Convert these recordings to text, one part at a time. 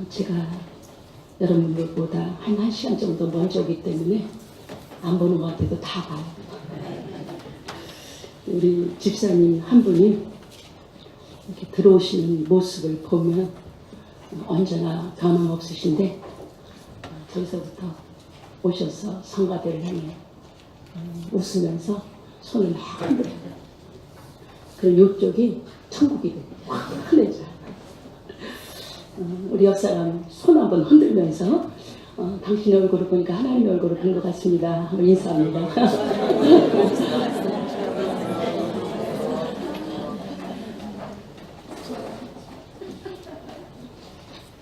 제가 여러분들보다 한 1시간 정도 먼저 오기 때문에 안 보는 것 같아도 다 봐요. 우리 집사님 한 분이 이렇게 들어오시는 모습을 보면 언제나 변함없으신데 저기서부터 오셔서 성가대를 향해 웃으면서 손을 막 흔들어요. 그럼 이쪽이 천국이 돼요. 환해져요. 우리 옆사람 손 한번 흔들면서 당신의 얼굴을 보니까 하나님의 얼굴을 본 것 같습니다. 한번 인사합니다.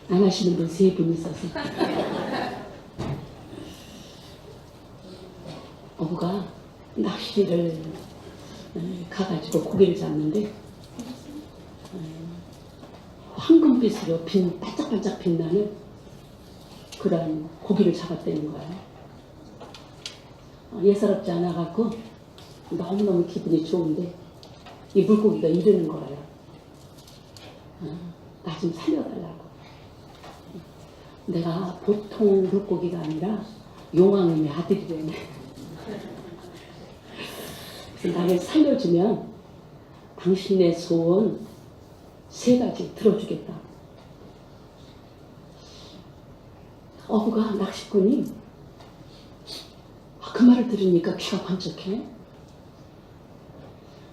안 하시는 분 3분 있어서. 어부가 낚시를 가가지고 고기를 잡는데 황금빛으로 반짝반짝 빛나는 그런 고기를 잡았다는 거예요. 예사롭지 않아갖고 너무너무 기분이 좋은데 이 물고기가 이러는 거예요. 나 좀 살려달라고. 내가 보통 물고기가 아니라 용왕님의 아들이래네. 그래서 나를 살려주면 당신의 소원 3가지 들어주겠다. 어부가 낚시꾼이 그 말을 들으니까 귀가 번쩍해.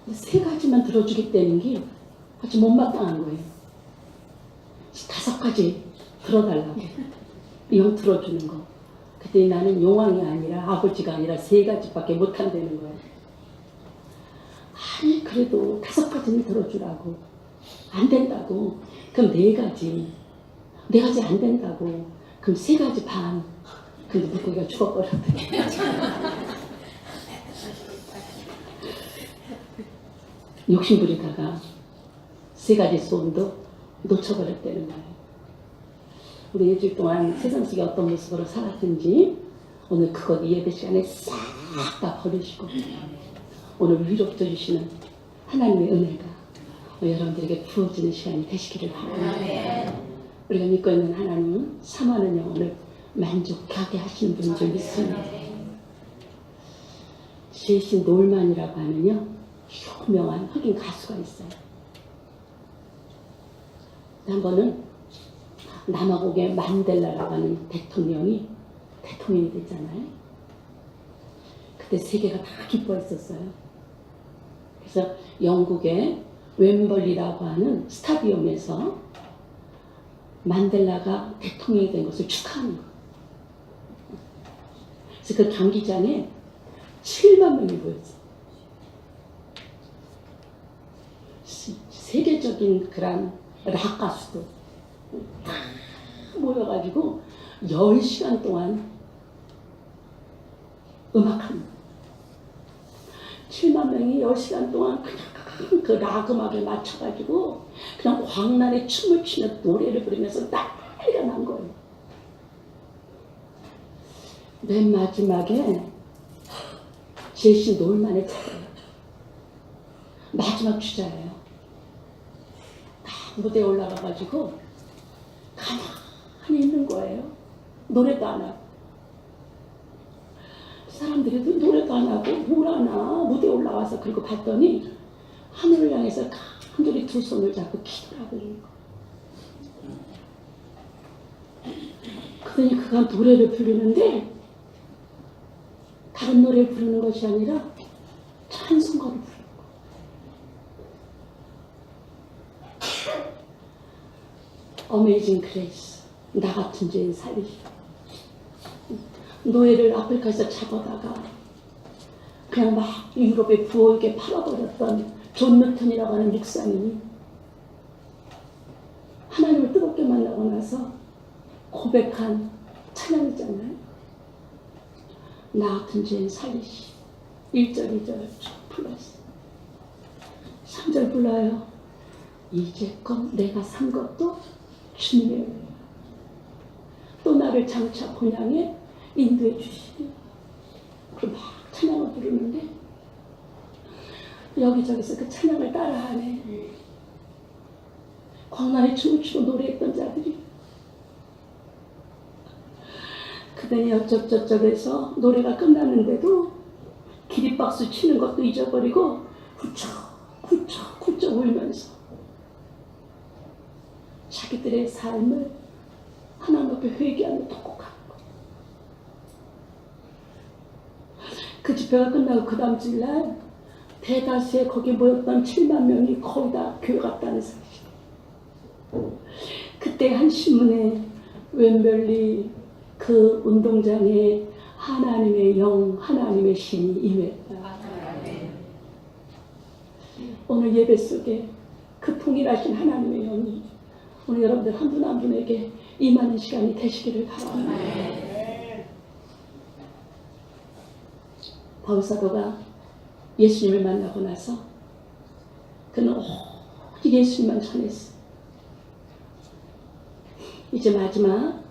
3가지만 들어주겠다는 게 아주 못마땅한 거예요. 5가지 들어달라고. 이왕 들어주는 거. 그때 나는 용왕이 아니라 아버지가 아니라 3가지밖에 못한다는 거예요. 아니 그래도 5가지는 들어주라고. 안 된다고. 그럼 4가지. 4가지 안 된다고. 그럼 3가지 반. 근데 물고기가 죽어버렸더니. 욕심부리다가 3가지 소원도 놓쳐버렸다는 거예요. 우리 일주일 동안 세상 속에 어떤 모습으로 살았든지 오늘 그것 예배 시간에 싹 다 버리시고 오늘 위로부터 주시는 하나님의 은혜가 여러분들에게 부어지는 시간이 되시기를 바랍니다. 우리가 믿고 있는 하나님은 사모하는 영혼을 만족하게 하시는 분인 줄 믿습니다. 제신 놀만이라고 하면요 유명한 흑인 가수가 있어요. 한 번은 남아공의 만델라라고 하는 대통령이 대통령이 됐잖아요. 그때 세계가 다 기뻐했었어요. 그래서 영국의 웸벌리라고 하는 스타디움에서 만델라가 대통령이 된 것을 축하하는 거예요. 그래서 그 경기장에 7만 명이 모였어요. 세계적인 그런 락 가수도 다 모여가지고 10시간 동안 음악합니다. 7만 명이 10시간 동안 그냥 그 락 음악에 맞춰가지고 그냥 광란에 춤을 추며 노래를 부르면서 난리가 난 거예요. 맨 마지막에 제시 놀만의 차례예요. 마지막 주자예요. 무대에 올라가가지고 가만히 있는 거예요. 노래도 안 하고. 사람들이 노래도 안 하고 뭘 하나 무대에 올라와서 그리고 봤더니 하늘을 향해서 간절히 2 손을 잡고 기도를 하고 있는 거예요. 그러니 그가 노래를 부르는데 다른 노래를 부르는 것이 아니라 찬송가를 부르는 거예요. 어메이징 그레이스. 나 같은 죄인 살리시오. 노예를 아프리카에서 잡아다가 그냥 막 유럽의 부호에게 팔아버렸던 존 뉴턴이라고 하는 목사님이 하나님을 뜨겁게 만나고 나서 고백한 찬양이잖아요. 나 같은 죄인 살리시오. 1절 2절 쭉 불렀어요. 3절 불러요. 이제껏 내가 산 것도 주님의 은혜야. 또 나를 장차 본향에 인도해 주시니. 그리고 막 찬양을 부르는데 여기저기서 그 찬양을 따라하네. 광란에 춤을 추고 노래했던 자들이 그랬더니 어쩌저쩌해서 노래가 끝났는데도 기립박수 치는 것도 잊어버리고 훌쩍 울면서 자기들의 삶을 하나님 앞에 회개하며 통곡하는 거예요. 그 집회가 끝나고 그 다음 주일날 대다수의 거기 모였던 7만 명이 거의 다 교회 갔다는 사실. 그때 한 신문에 웬별리 그 운동장에 하나님의 영, 하나님의 신이 임했다. 오늘 예배 속에 그 통일하신 하나님의 영이 오늘 여러분들 한 분 한 분에게 임하는 시간이 되시기를 바랍니다. 바울사도가 예수님을 만나고 나서 그는 오직 예수님만 전했어. 이제 마지막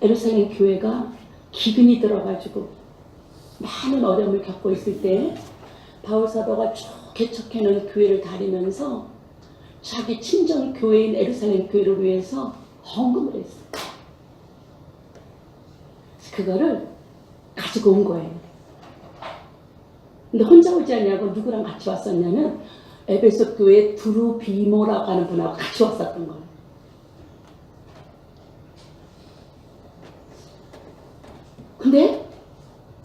예루살렘 교회가 기근이 들어가지고 많은 어려움을 겪고 있을 때 바울사도가 쭉 개척해놓은 교회를 다니면서 자기 친정 교회인 예루살렘 교회를 위해서 헌금을 했어. 그거를 가지고 온 거예요. 근데 혼자 오지 않냐고 누구랑 같이 왔었냐면 에베소 교회 두루비모라고 하는 분하고 같이 왔었던 거예요. 근데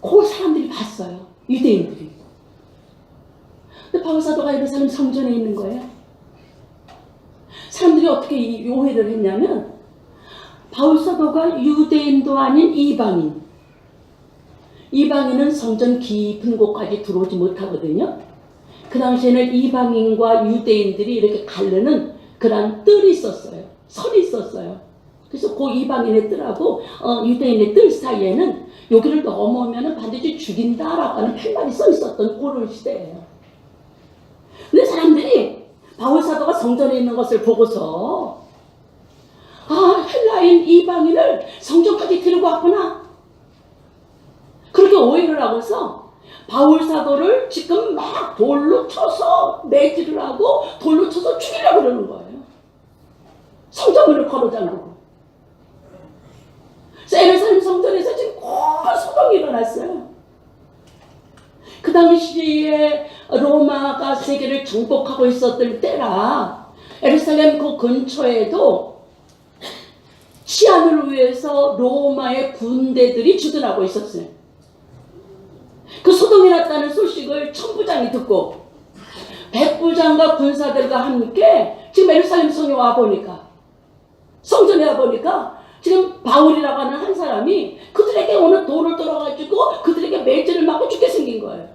그 사람들이 봤어요. 유대인들이. 근데 바울사도가 예루살렘 성전에 있는 거예요. 사람들이 어떻게 이 오해를 했냐면 바울사도가 유대인도 아닌 이방인. 이방인은 성전 깊은 곳까지 들어오지 못하거든요. 그 당시에는 이방인과 유대인들이 이렇게 가르는 그런 뜰이 있었어요. 설이 있었어요. 그래서 그 이방인의 뜰하고 유대인의 뜰 사이에는 여기를 넘어오면 반드시 죽인다라고 하는 팻말이 써 있었던 그런 시대예요. 근데 사람들이 바울사도가 성전에 있는 것을 보고서 헬라인 이방인을 성전까지 데리고 왔구나. 그렇게 오해를 하고서 바울사도를 지금 막 돌로 쳐서 매질을 하고 돌로 쳐서 죽이려고 그러는 거예요. 성전문을 걸어 잠그고. 예루살렘 성전에서 지금 큰 소동이 일어났어요. 그 당시에 로마가 세계를 정복하고 있었던 때라 예루살렘 그 근처에도 치안을 위해서 로마의 군대들이 주둔하고 있었어요. 그 소동이 났다는 소식을 천부장이 듣고 백부장과 군사들과 함께 지금 예루살렘 성에 와보니까 성전에 와보니까 지금 바울이라고 하는 한 사람이 그들에게 오늘 돌을 떨어가지고 그들에게 매질을 맞고 죽게 생긴 거예요.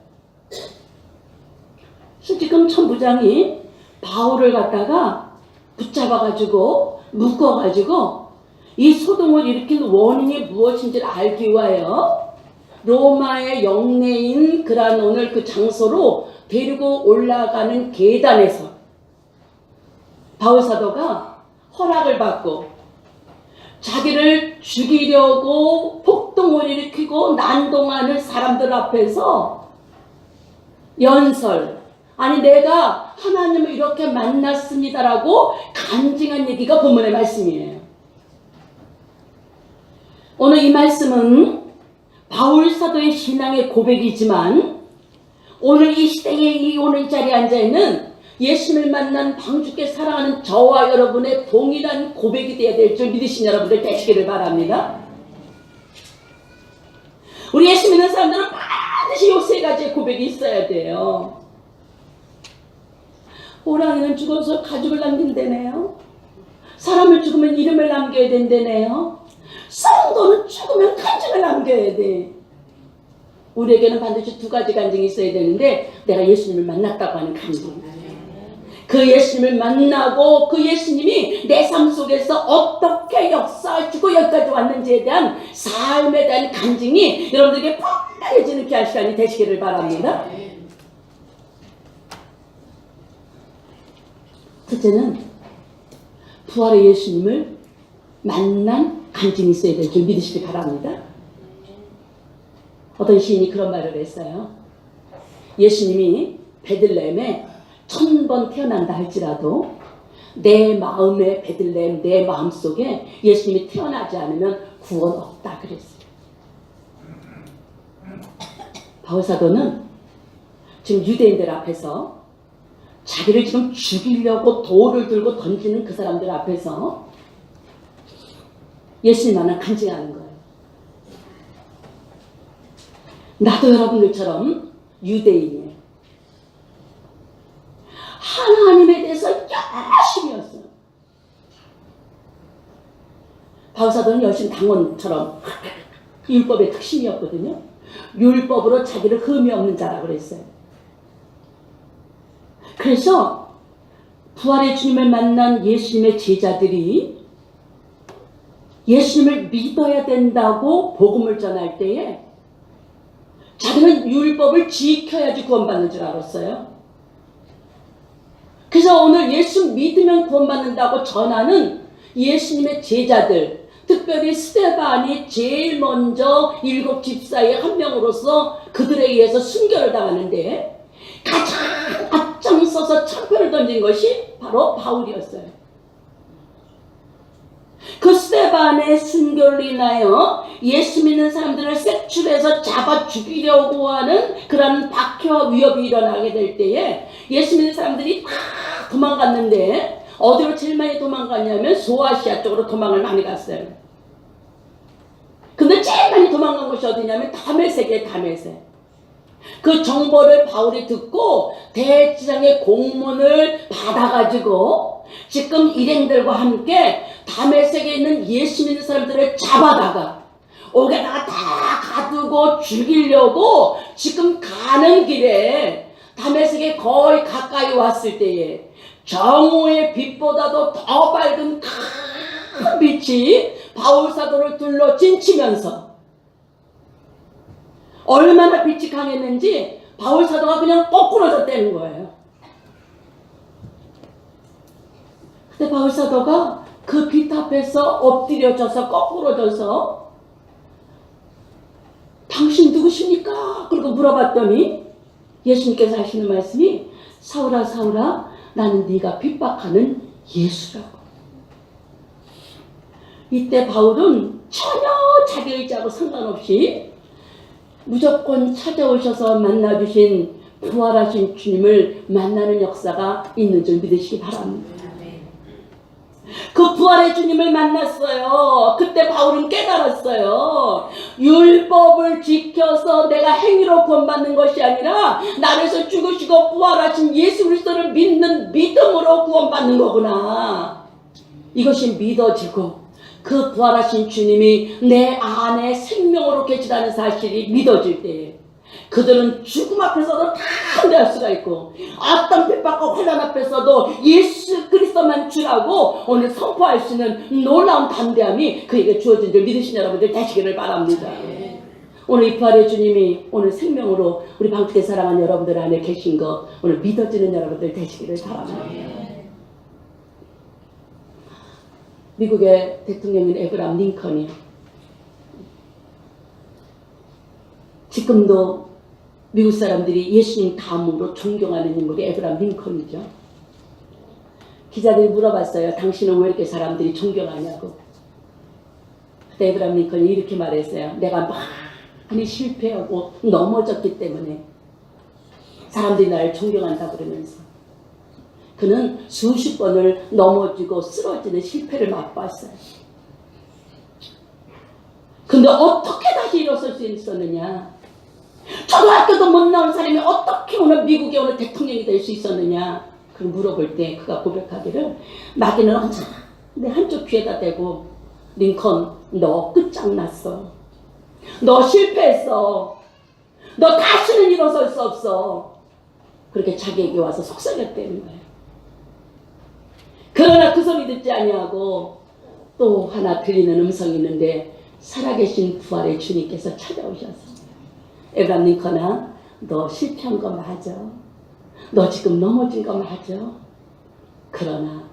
그래서 지금 천부장이 바울을 갖다가 붙잡아가지고 묶어가지고 이 소동을 일으킨 원인이 무엇인지를 알기 위하여 로마의 영내인 그런 오늘 그 장소로 데리고 올라가는 계단에서 바울사도가 허락을 받고 자기를 죽이려고 폭동을 일으키고 난동하는 사람들 앞에서 연설, 아니 내가 하나님을 이렇게 만났습니다라고 간증한 얘기가 본문의 말씀이에요. 오늘 이 말씀은 바울사도의 신앙의 고백이지만 오늘 이 시대에 이 오늘 이 자리에 앉아있는 예수님을 만난 방주께 사랑하는 저와 여러분의 동일한 고백이 되어야 될 줄 믿으신 여러분들 되시기를 바랍니다. 우리 예수 믿는 사람들은 반드시 이 세 가지의 고백이 있어야 돼요. 호랑이는 죽어서 가죽을 남긴다네요. 사람을 죽으면 이름을 남겨야 된다네요. 성도는 죽으면 간증을 남겨야 돼. 우리에게는 반드시 두 가지 간증이 있어야 되는데 내가 예수님을 만났다고 하는 간증. 그 예수님을 만나고 그 예수님이 내 삶 속에서 어떻게 역사하시고 여기까지 왔는지에 대한 삶에 대한 간증이 여러분들에게 뻔하게지는 귀한 시간이 되시기를 바랍니다. 첫째는 부활의 예수님을 만난 간증이 있어야 될 줄 믿으시기 바랍니다. 어떤 시인이 그런 말을 했어요. 예수님이 베들레헴에 1000번 태어난다 할지라도 내 마음의 베들레헴, 내 마음속에 예수님이 태어나지 않으면 구원 없다 그랬어요. 바울사도는 지금 유대인들 앞에서 자기를 지금 죽이려고 돌을 들고 던지는 그 사람들 앞에서 예수님만을 간증하는 거예요. 나도 여러분들처럼 유대인이에요. 하나님에 대해서 열심히 했어요. 바울사도는 열심히 당원처럼 율법의 특심이었거든요. 율법으로 자기를 흠이 없는 자라고 그랬어요. 그래서 부활의 주님을 만난 예수님의 제자들이 예수님을 믿어야 된다고 복음을 전할 때에 자기는 율법을 지켜야지 구원받는 줄 알았어요. 그래서 오늘 예수 믿으면 구원받는다고 전하는 예수님의 제자들, 특별히 스데반이 제일 먼저 7 집사의 한 명으로서 그들에 의해서 순교를 당하는데 가장 앞장서서 창표를 던진 것이 바로 바울이었어요. 그 스데반의 순교를 인하여 예수 믿는 사람들을 색출해서 잡아 죽이려고 하는 그런 박해와 위협이 일어나게 될 때에 예수 믿는 사람들이 다 도망갔는데 어디로 제일 많이 도망갔냐면 소아시아 쪽으로 도망을 많이 갔어요. 근데 제일 많이 도망간 곳이 어디냐면 다메섹이에요. 다메섹. 그 정보를 바울이 듣고 대지상의 공문을 받아가지고 지금 일행들과 함께 다메섹에 있는 예수 믿는 사람들을 잡아다가 옥에다가 다 가두고 죽이려고 지금 가는 길에 다메섹에 거의 가까이 왔을 때에 정오의 빛보다도 더 밝은 큰 빛이 바울 사도를 둘러 진치면서 얼마나 빛이 강했는지 바울 사도가 그냥 거꾸러졌다는 거예요. 근데 바울 사도가 그 빛 앞에서 엎드려져서 거꾸러져서 당신 누구십니까? 그리고 물어봤더니 예수님께서 하시는 말씀이 사울아 사울아 나는 네가 핍박하는 예수라고. 이때 바울은 전혀 자기 의지하고 상관없이 무조건 찾아오셔서 만나주신 부활하신 주님을 만나는 역사가 있는 줄 믿으시기 바랍니다. 그 부활의 주님을 만났어요. 그때 바울은 깨달았어요. 율법을 지켜서 내가 행위로 구원받는 것이 아니라 나에서 죽으시고 부활하신 예수 그리스도를 믿는 믿음으로 구원받는 거구나. 이것이 믿어지고 그 부활하신 주님이 내 안에 생명으로 계시다는 사실이 믿어질 때에 그들은 죽음 앞에서도 다 담대할 수가 있고 어떤 핍박과 환난 앞에서도 예수 그리스도만 주라고 오늘 선포할 수 있는 놀라운 담대함이 그에게 주어진 줄 믿으신 여러분들 되시기를 바랍니다. 오늘 이 부활의 주님이 오늘 생명으로 우리 방주에 사랑하는 여러분들 안에 계신 거 오늘 믿어지는 여러분들 되시기를 바랍니다. 미국의 대통령인 에브라함 링컨이요. 지금도 미국 사람들이 예수님 다음으로 존경하는 인물이 에브라함 링컨이죠. 기자들이 물어봤어요. 당신은 왜 이렇게 사람들이 존경하냐고. 그때 에브라함 링컨이 이렇게 말했어요. 내가 많이 실패하고 넘어졌기 때문에 사람들이 나를 존경한다고 그러면서 그는 수십 번을 넘어지고 쓰러지는 실패를 맛봤어요. 근데 어떻게 다시 일어설 수 있었느냐? 초등학교도 못 나온 사람이 어떻게 오늘 미국의 오늘 대통령이 될 수 있었느냐? 그걸 물어볼 때 그가 고백하기를 마귀는 언제나 내 한쪽 귀에다 대고 링컨 너 끝장났어. 너 실패했어. 너 다시는 일어설 수 없어. 그렇게 자기에게 와서 속삭였다는 거예요. 그러나 그 소리 듣지 아니하고 또 하나 들리는 음성이 있는데 살아계신 부활의 주님께서 찾아오셔서 에브라함 링컨아 너 실패한 거 맞아. 너 지금 넘어진 거 맞아. 그러나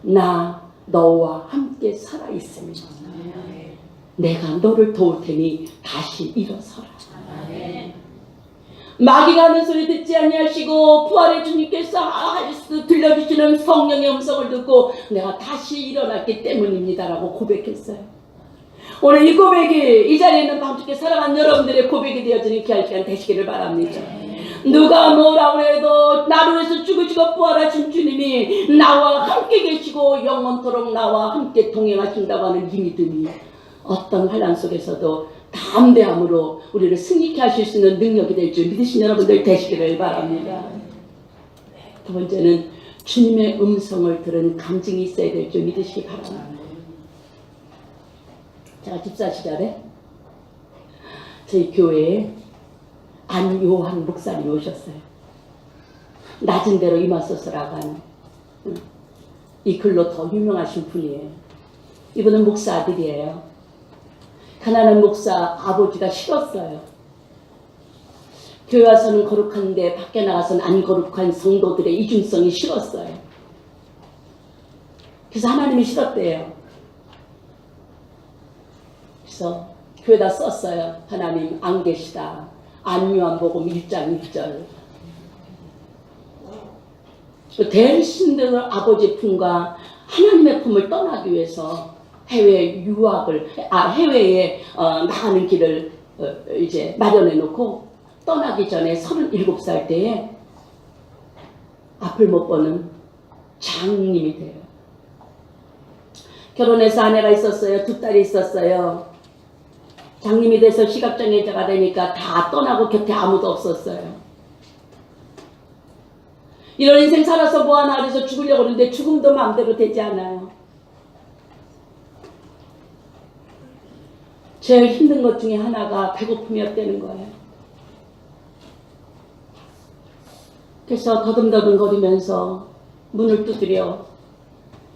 나 너와 함께 살아있으면 내가 너를 도울 테니 다시 일어서라. 마귀가 하는 소리 듣지 아니하시고 부활의 주님께서 들려주시는 성령의 음성을 듣고 내가 다시 일어났기 때문입니다라고 고백했어요. 오늘 이 고백이 이 자리에 있는 방주께 사랑하는 여러분들의 고백이 되어지는 귀한 시간 되시기를 바랍니다. 누가 뭐라고 해도 나를 위해서 죽으시고 부활하신 주님이 나와 함께 계시고 영원토록 나와 함께 동행하신다고 하는 이 믿음이 어떤 환난 속에서도 담대함으로 우리를 승리케 하실 수 있는 능력이 될 줄 믿으신 여러분들 되시기를 바랍니다. 두 번째는 주님의 음성을 들은 감정이 있어야 될 줄 믿으시기 바랍니다. 제가 집사 시절에 저희 교회에 안요한 목사님이 오셨어요. 낮은 대로 임하소서라고 하는 이 글로 더 유명하신 분이에요. 이분은 목사 아들이에요. 가난한 목사 아버지가 싫었어요. 교회 와서는 거룩한데 밖에 나가서는 안 거룩한 성도들의 이중성이 싫었어요. 그래서 하나님이 싫었대요. 그래서 교회에다 썼어요. 하나님 안 계시다. 안요한복음 1장 1절. 대신들 아버지의 품과 하나님의 품을 떠나기 위해서 해외에 나가는 길을 이제 마련해 놓고 떠나기 전에 37살 때에 앞을 못 보는 장님이 돼요. 결혼해서 아내가 있었어요. 2딸이 있었어요. 장님이 돼서 시각장애자가 되니까 다 떠나고 곁에 아무도 없었어요. 이런 인생 살아서 뭐하나 그래서 죽으려고 그러는데 죽음도 마음대로 되지 않아요. 제일 힘든 것 중에 하나가 배고픔이었다는 거예요. 그래서 더듬더듬 거리면서 문을 두드려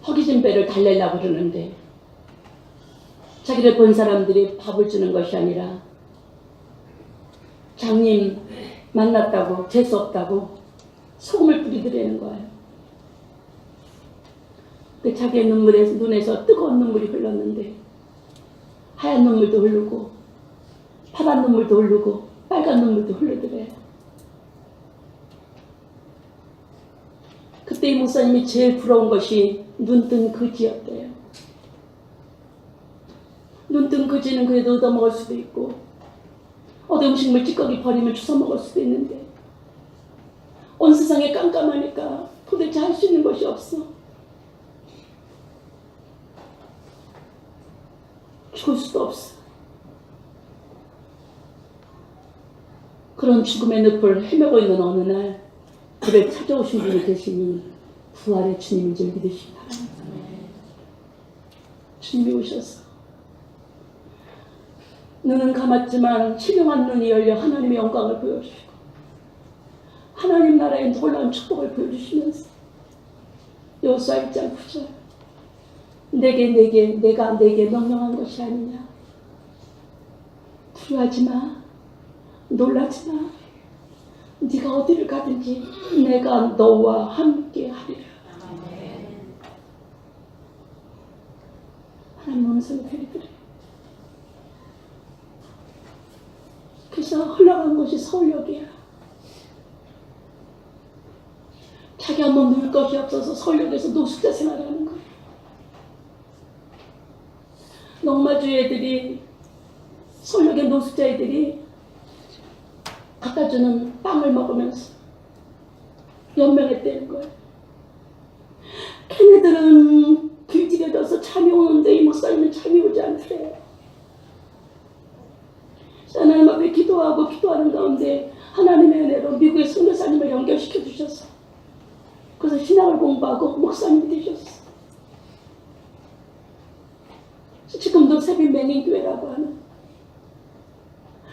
허기진 배를 달래려고 그러는데 자기를 본 사람들이 밥을 주는 것이 아니라 장님 만났다고 재수없다고 소금을 뿌리더라는 거예요. 그 자기의 눈에서 뜨거운 눈물이 흘렀는데 하얀 눈물도 흐르고 파란 눈물도 흐르고 빨간 눈물도 흐르더래요. 그때 이 목사님이 제일 부러운 것이 눈뜬 그지였대요. 눈뜬 그지는 그래도 얻어먹을 수도 있고 어디 음식물 찌꺼기 버리면 주워 먹을 수도 있는데 온 세상에 깜깜하니까 도대체 할 수 있는 것이 없어. 죽을 수도 없어. 그런 죽음의 늪을 헤매고 있는 어느 날 그를 찾아오신 분이 계시니 부활의 주님인 줄 믿으시기 바랍니다. 주님이 오셔서 눈은 감았지만 신령한 눈이 열려 하나님의 영광을 보여주시고 하나님 나라의 놀라운 축복을 보여주시면서 여호수아 1장 9절 내가 내게 명령한 것이 아니냐. 두려워하지 마. 놀라지 마. 네가 어디를 가든지 내가 너와 함께 하리라. 하나님 음성을 들리더래. 그래서 흘러간 곳이 서울역이야. 자기 한번 누울 것이 없어서 서울역에서 노숙자 생활하는 거야. 농마주 애들이 서울역의 노숙자 애들이 갖다 주는 빵을 먹으면서 연명했다는 거예요. 걔네들은 길들여져서 잠이 오는데 이 목사님은 잠이 오지 않더래요. 하나님 앞에 기도하는 가운데 하나님의 은혜로 미국의 선교사님을 연결시켜 주셔서 그래서 신학을 공부하고 목사님이 되셨어. 지금도 세빈맹인교회라고 하는.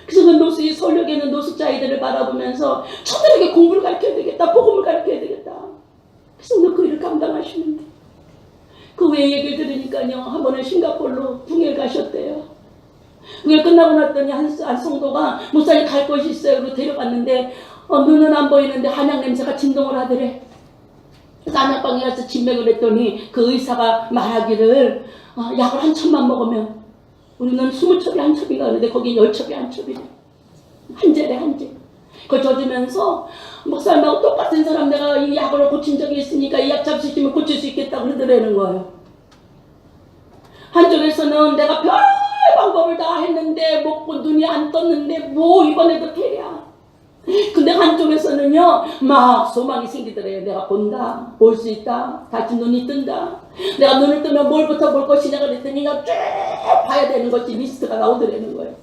그래서 그 서울역에 있는 노숙자 아이들을 바라보면서 저들에게 공부를 가르쳐야 되겠다. 복음을 가르쳐야 되겠다. 그래서 오늘 그 일을 감당하시는데 그 외의 얘기를 들으니까요. 한 번은 싱가포르로 붕해를 가셨대요. 붕해 끝나고 났더니 한 성도가 목사님 갈 곳이 있어요. 그리고 데려갔는데 눈은 안 보이는데 한약 냄새가 진동을 하더래. 그래서 안약방에 가서 진맥을 했더니 그 의사가 말하기를 약을 한 첩만 먹으면 우리는 20첩이 한 첩인가 그러는데 거기 10첩이 한 첩이래. 한 재래 한 재. 그걸 젖으면서 목사님하고 똑같은 사람 내가 이 약으로 고친 적이 있으니까 이 약 잡수시면 고칠 수 있겠다고 그러더라는 거예요. 한쪽에서는 내가 별 방법을 다 했는데 먹고 눈이 안 떴는데 뭐 이번에도 패야. 근데 한쪽에서는요 막 소망이 생기더래요. 내가 본다, 볼 수 있다, 다시 눈이 뜬다. 내가 눈을 뜨면 뭘부터 볼 것이냐 그랬더니 그냥 쭉 봐야 되는 것이 리스트가 나오더라는 거예요.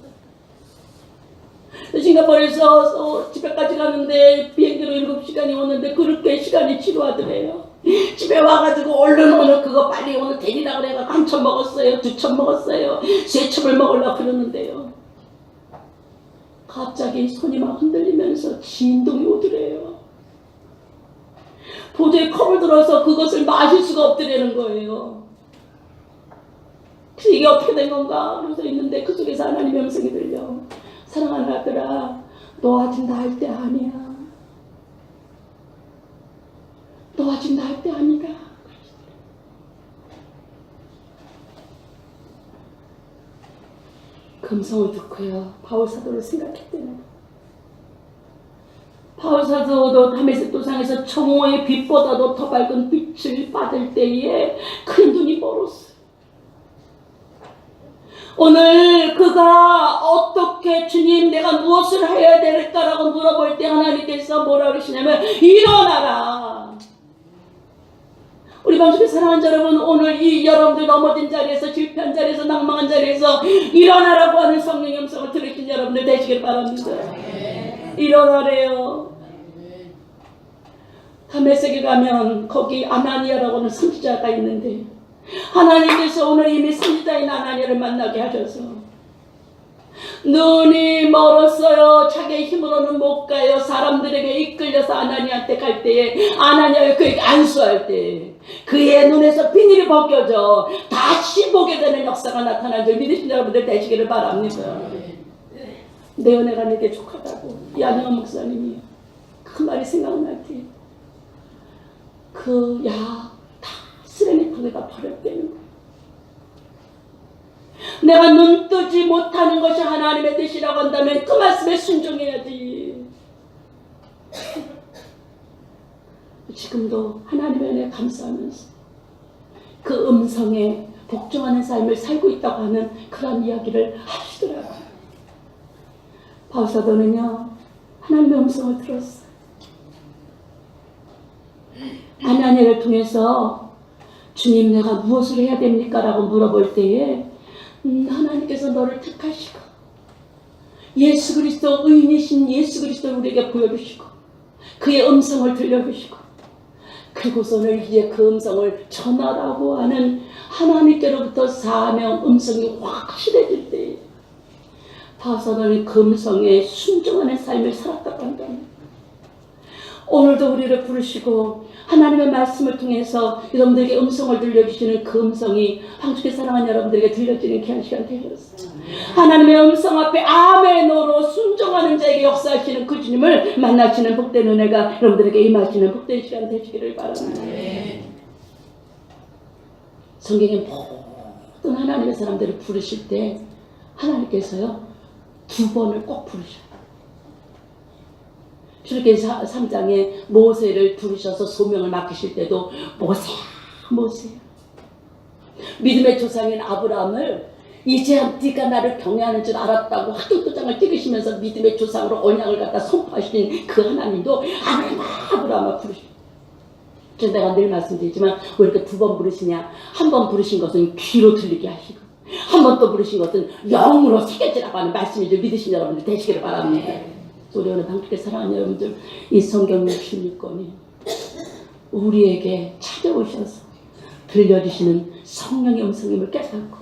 싱가포르에서 집에까지 가는데 비행기로 7시간이 오는데 그렇게 시간이 지루하더래요. 집에 와가지고 얼른 오늘 그거 빨리 오늘 데리라 그래가 한 첩 먹었어요, 2첩 먹었어요, 3첩을 먹으려고 그러는데요. 갑자기 손이 막 흔들리면서 진동이 오더래요. 도저히 컵을 들어서 그것을 마실 수가 없더라는 거예요. 그래서 이게 어떻게 된 건가 그러면서 있는데 그 속에서 하나님의 음성이 들려. 사랑하는 아들아, 너 아직 나을 때 아니야. 너 아직 나을 때 아니다. 그 음성을 듣고요 바울 사도를 생각했대요. 바울 사도도 다메섹 도상에서 청호의 빛보다도 더 밝은 빛을 받을 때에 그 눈이 멀었어요. 오늘 그가 어떻게 주님 내가 무엇을 해야 될까라고 물어볼 때 하나님께서 뭐라 그러시냐면 일어나라. 우리 방송에 사랑하는 여러분, 오늘 이 여러분들 넘어진 자리에서, 실패한 자리에서, 낭망한 자리에서 일어나라고 하는 성령의 음성을 들으신 여러분들 되시길 바랍니다. 일어나래요. 다메섹에 가면 거기 아나니아라고 하는 선지자가 있는데 하나님께서 오늘 이미 선지자인 아나니아를 만나게 하셔서 눈이 멀었어요. 자기의 힘으로는 못 가요. 사람들에게 이끌려서 아나니아한테 갈 때에 아나니아가 그에게 안수할 때 그의 눈에서 비닐이 벗겨져 다시 보게 되는 역사가 나타난 줄 믿으신 여러분들 되시기를 바랍니다. 내 은혜가 내게 족하다고 양영원 목사님이 그 말이 생각날 때 그 약 다 쓰레기통에다 버렸다는 거예요. 내가 눈 뜨지 못하는 것이 하나님의 뜻이라고 한다면 그 말씀에 순종해야지. 지금도 하나님의 은혜에 감사하면서 그 음성에 복종하는 삶을 살고 있다고 하는 그런 이야기를 하시더라고요. 바울 사도는요 하나님의 음성을 들었어요. 아나니아를 통해서 주님 내가 무엇을 해야 됩니까? 라고 물어볼 때에 하나님께서 너를 택하시고 예수 그리스도 의인이신 예수 그리스도를 우리에게 보여주시고 그의 음성을 들려주시고 그리고서는 이제 그 음성을 전하라고 하는 하나님께로부터 사명 음성이 확실해질 때 바사도는 그 음성에 순종하는 삶을 살았다고 한다면 오늘도 우리를 부르시고 하나님의 말씀을 통해서 여러분들에게 음성을 들려주시는 그 음성이 방주께 사랑하는 여러분들에게 들려지는 귀한 시간 되셨어요. 하나님의 음성 앞에 아멘으로 순종하는 자에게 역사하시는 그 주님을 만나시는 복된 은혜가 여러분들에게 임하시는 복된 시간 되시기를 바랍니다. 성경에 모든 하나님의 사람들을 부르실 때 하나님께서요 2번을 꼭 부르셔요. 출애굽기 3장에 모세를 부르셔서 소명을 맡기실 때도 모세야 모세야. 믿음의 조상인 아브라함을 이제 네가 나를 경외하는 줄 알았다고 학교도장을 찍으시면서 믿음의 조상으로 언약을 갖다 선포하신 그 하나님도 아브라함을 부르셔요. 그래서 내가 늘 말씀드리지만 왜 이렇게 2번 부르시냐. 한 번 부르신 것은 귀로 들리게 하시고 한 번 또 부르신 것은 영으로 새겨지라고 하는 말씀이 좀 믿으신 여러분들 되시기를 바랍니다. 우리 오늘 방주께 사랑하는 여러분들 이 성경 66권이 우리에게 찾아오셔서 들려주시는 성령의 음성임을 깨닫고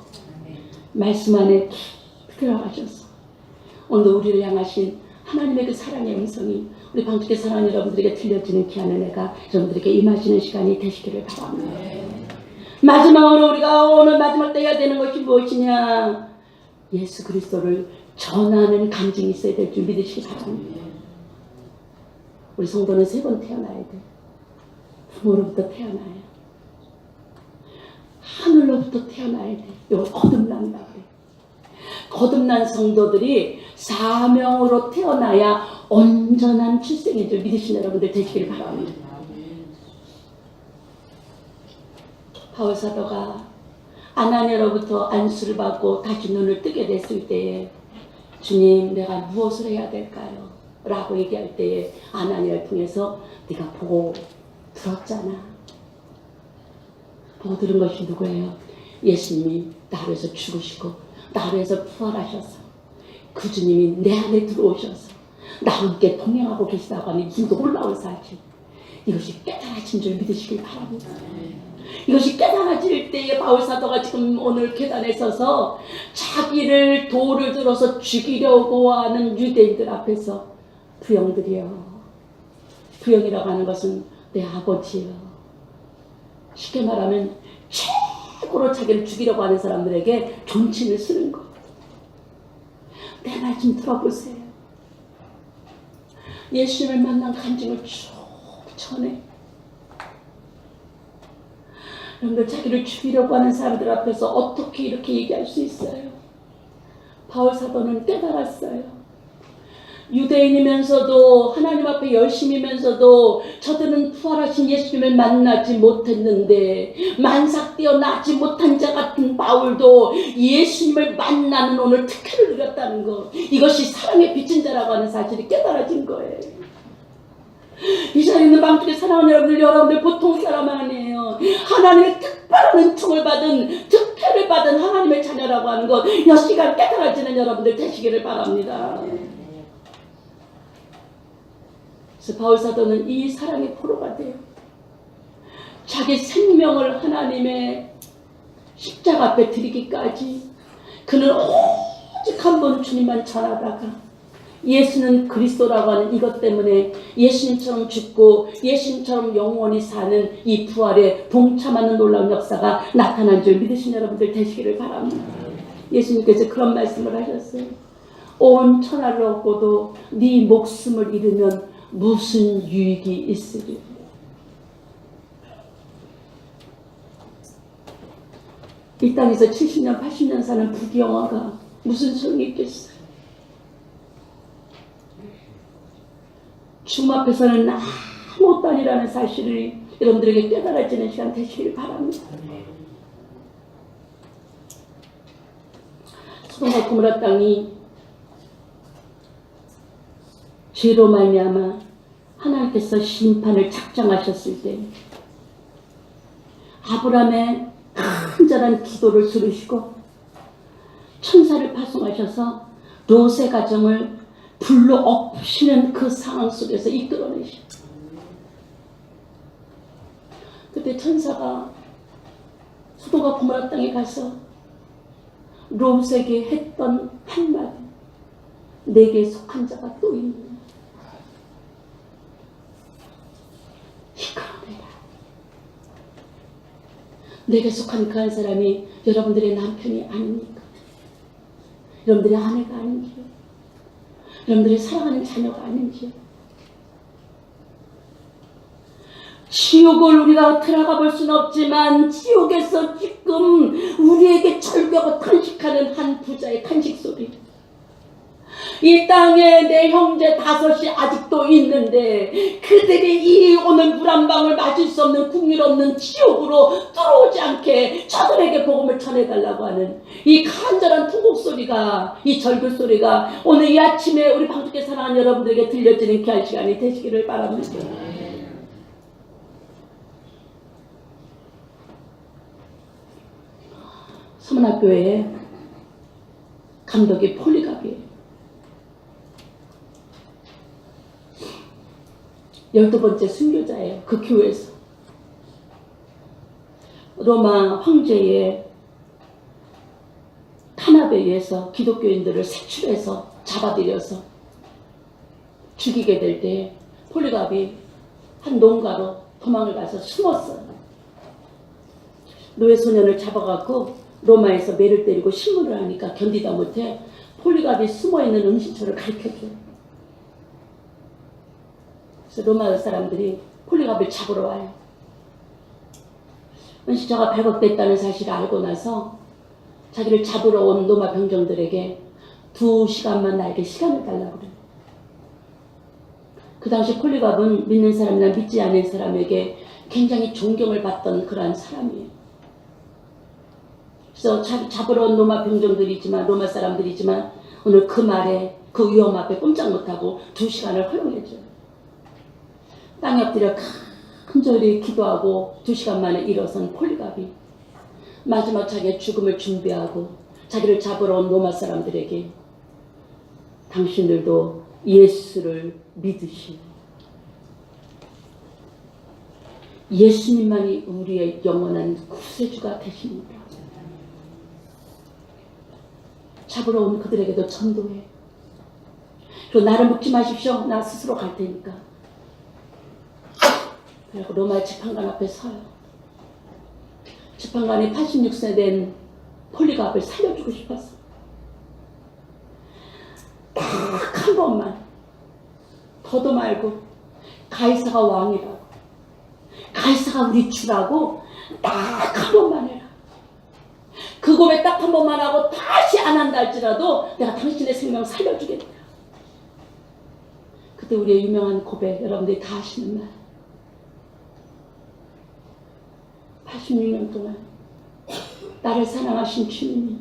말씀 안에 들어가셔서 오늘 우리를 향하신 하나님의 그 사랑의 음성이 우리 방주께 사랑하는 여러분들에게 들려지는 귀한 은혜가 여러분들에게 임하시는 시간이 되시기를 바랍니다. 마지막으로 우리가 오늘 마지막 때 해야 되는 것이 무엇이냐. 예수 그리스도를 전하는 간증이 있어야 될 줄 믿으시기 바랍니다. 우리 성도는 3번 태어나야 돼. 부모로부터 태어나야 하늘로부터 태어나야 돼. 이걸 거듭난다 그래. 거듭난 성도들이 사명으로 태어나야 온전한 출생인 줄 믿으시는 여러분들 되시길 바랍니다. 바울 사도가 아나니아로부터 안수를 받고 다시 눈을 뜨게 됐을 때에 주님, 내가 무엇을 해야 될까요? 라고 얘기할 때에 아나니아를 통해서 네가 보고 들었잖아. 보고 들은 것이 누구예요? 예수님이 나를 위해서 죽으시고 나를 위해서 부활하셔서 그 주님이 내 안에 들어오셔서 나와 함께 동행하고 계시다고 하는 이 놀라운 사실, 이것이 깨달아진 줄 믿으시길 바랍니다. 이것이 깨달아질 때에 바울사도가 지금 오늘 계단에 서서 자기를 돌을 들어서 죽이려고 하는 유대인들 앞에서 부형들이여, 부형이라고 하는 것은 내 아버지여, 쉽게 말하면 최고로 자기를 죽이려고 하는 사람들에게 존칭을 쓰는 것. 내 말 좀 들어보세요. 예수님을 만난 간증을 쭉 전해 여러분들, 자기를 죽이려고 하는 사람들 앞에서 어떻게 이렇게 얘기할 수 있어요? 바울 사도는 깨달았어요. 유대인이면서도 하나님 앞에 열심이면서도 저들은 부활하신 예수님을 만나지 못했는데, 만삭되어 나지 못한 자 같은 바울도 예수님을 만나는 오늘 특혜를 누렸다는 것, 이것이 사랑의 빛인 자라고 하는 사실이 깨달아진 거예요. 이 자리에 있는 방쪽에 사랑하는 여러분들 보통 사람 아니에요. 하나님의 특별한 은총을 받은, 특혜를 받은 하나님의 자녀라고 하는 것, 이 시간 깨달아지는 여러분들 되시기를 바랍니다. 그래서 바울사도는 이 사랑의 포로가 돼요. 자기 생명을 하나님의 십자가 앞에 드리기까지 그는 오직 한 번 주님만 전하다가 예수는 그리스도라고 하는 이것 때문에 예수님처럼 죽고 예수님처럼 영원히 사는 이 부활에 동참하는 놀라운 역사가 나타난 줄 믿으신 여러분들 되시기를 바랍니다. 예수님께서 그런 말씀을 하셨어요. 온 천하를 얻고도 네 목숨을 잃으면 무슨 유익이 있으리. 이 땅에서 70년 80년 사는 부귀영화가 무슨 소용이 있겠어요? 죽음 앞에서는 아무것도 아니라는 사실을 여러분들에게 깨달아지는 시간 되시길 바랍니다. 소돔과 고모라 땅이 죄로 말미암아 하나님께서 심판을 작정하셨을 때 아브라함의 간절한 기도를 들으시고 천사를 파송하셔서 롯의 가정을 불로 엎으시는 그 상황 속에서 이끌어내셔. 그때 천사가 소돔과 고모라 땅에 가서 롯에게 했던 한마디, 내게 속한 자가 또 있느냐. 이끌어내라. 내게 속한 그 한 사람이 여러분들의 남편이 아닙니까? 여러분들의 아내가 아닌지요? 여러분들의 사랑하는 자녀가 아닌지요? 지옥을 우리가 들어가 볼 수는 없지만 지옥에서 지금 우리에게 절벽을 탄식하는 한 부자의 탄식 소리, 이 땅에 내 형제 5이 아직도 있는데 그들이 이 오늘 물 한 방울 마실 수 없는 국률 없는 지옥으로 들어오지 않게 저들에게 복음을 전해달라고 하는 이 간절한 통곡 소리가, 이 절규 소리가 오늘 이 아침에 우리 방주께 사랑하는 여러분들에게 들려지는 귀한 시간이 되시기를 바랍니다. 서문학교의 감독이 폴리갑이에요. 12번째 순교자예요. 그 교회에서 로마 황제의 탄압에 의해서 기독교인들을 색출해서 잡아들여서 죽이게 될 때 폴리갑이 한 농가로 도망을 가서 숨었어요. 노예 소년을 잡아갖고 로마에서 매를 때리고 신문을 하니까 견디다 못해 폴리갑이 숨어있는 은신처를 가르쳐줘요. 그래서 로마 사람들이 폴리갑을 잡으러 와요. 은신처가 발각됐다는 사실을 알고 나서 자기를 잡으러 온 로마 병정들에게 2시간만 나에게 시간을 달라고 그래요. 그 당시 폴리갑은 믿는 사람이나 믿지 않는 사람에게 굉장히 존경을 받던 그러한 사람이에요. 그래서 잡으러 온 로마 병정들이지만 로마 사람들이지만 오늘 그 말에 그 위험 앞에 꼼짝 못하고 2시간을 허용해줘요. 땅에 엎드려 간절히 기도하고 2시간 만에 일어선 폴리갑이 마지막 자기의 죽음을 준비하고 자기를 잡으러 온 로마 사람들에게 당신들도 예수를 믿으시오. 예수님만이 우리의 영원한 구세주가 되십니다. 잡으러 온 그들에게도 전도해. 그리고 나를 묻지 마십시오. 나 스스로 갈 테니까. 그리고 로마 재판관 앞에 서요. 재판관이 86세 된 폴리갑을 살려주고 싶었어. 딱 한 번만, 더도 말고 가이사가 왕이라고, 가이사가 우리 주라고 딱 한 번만 해라. 그 고백 딱 한 번만 하고 다시 안 한다 할지라도 내가 당신의 생명 살려주겠다. 그때 우리의 유명한 고백, 여러분들이 다 아시는 말. 86년 동안 나를 사랑하신 주님이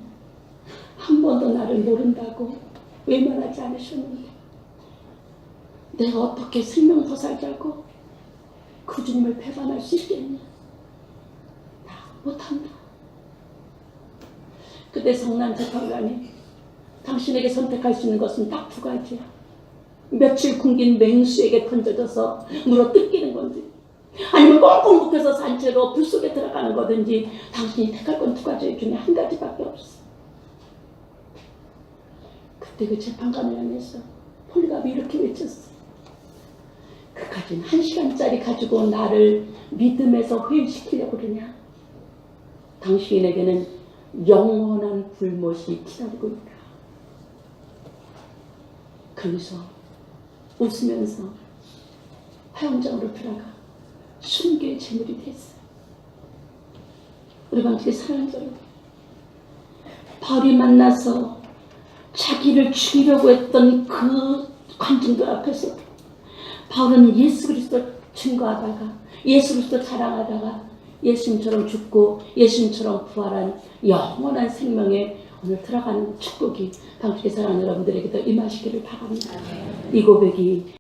한 번도 나를 모른다고 외면하지 않으셨는데 내가 어떻게 생명 더 살자고 그 주님을 배반할 수 있겠냐? 나 못한다. 그때 성난 재판관이 당신에게 선택할 수 있는 것은 딱 2가지야. 며칠 굶긴 맹수에게 던져져서 물어 뜯기는 건지 아니면 꽁꽁 묶여서 산채로 불 속에 들어가는 거든지 당신이 택할 건 2가지 중에 1가지밖에 없어. 그때 그 재판관을 향해서 폴리갑이 이렇게 외쳤어. 그까진 1시간짜리 가지고 나를 믿음에서 회유시키려고 그러냐? 당신에게는 영원한 불못이 기다리고 있다. 그러면서 웃으면서 화영장으로 들어가 순교의 제물이 됐어요. 우리 방식의 사랑하는 여러분, 바울이 만나서 자기를 죽이려고 했던 그 관중들 앞에서 바울은 예수 그리스도 증거하다가 예수 그리스도 자랑하다가 예수님처럼 죽고 예수님처럼 부활한 영원한 생명에 오늘 들어가는 축복이 방식의 사랑하는 여러분들에게도 임하시기를 바랍니다. 이 고백이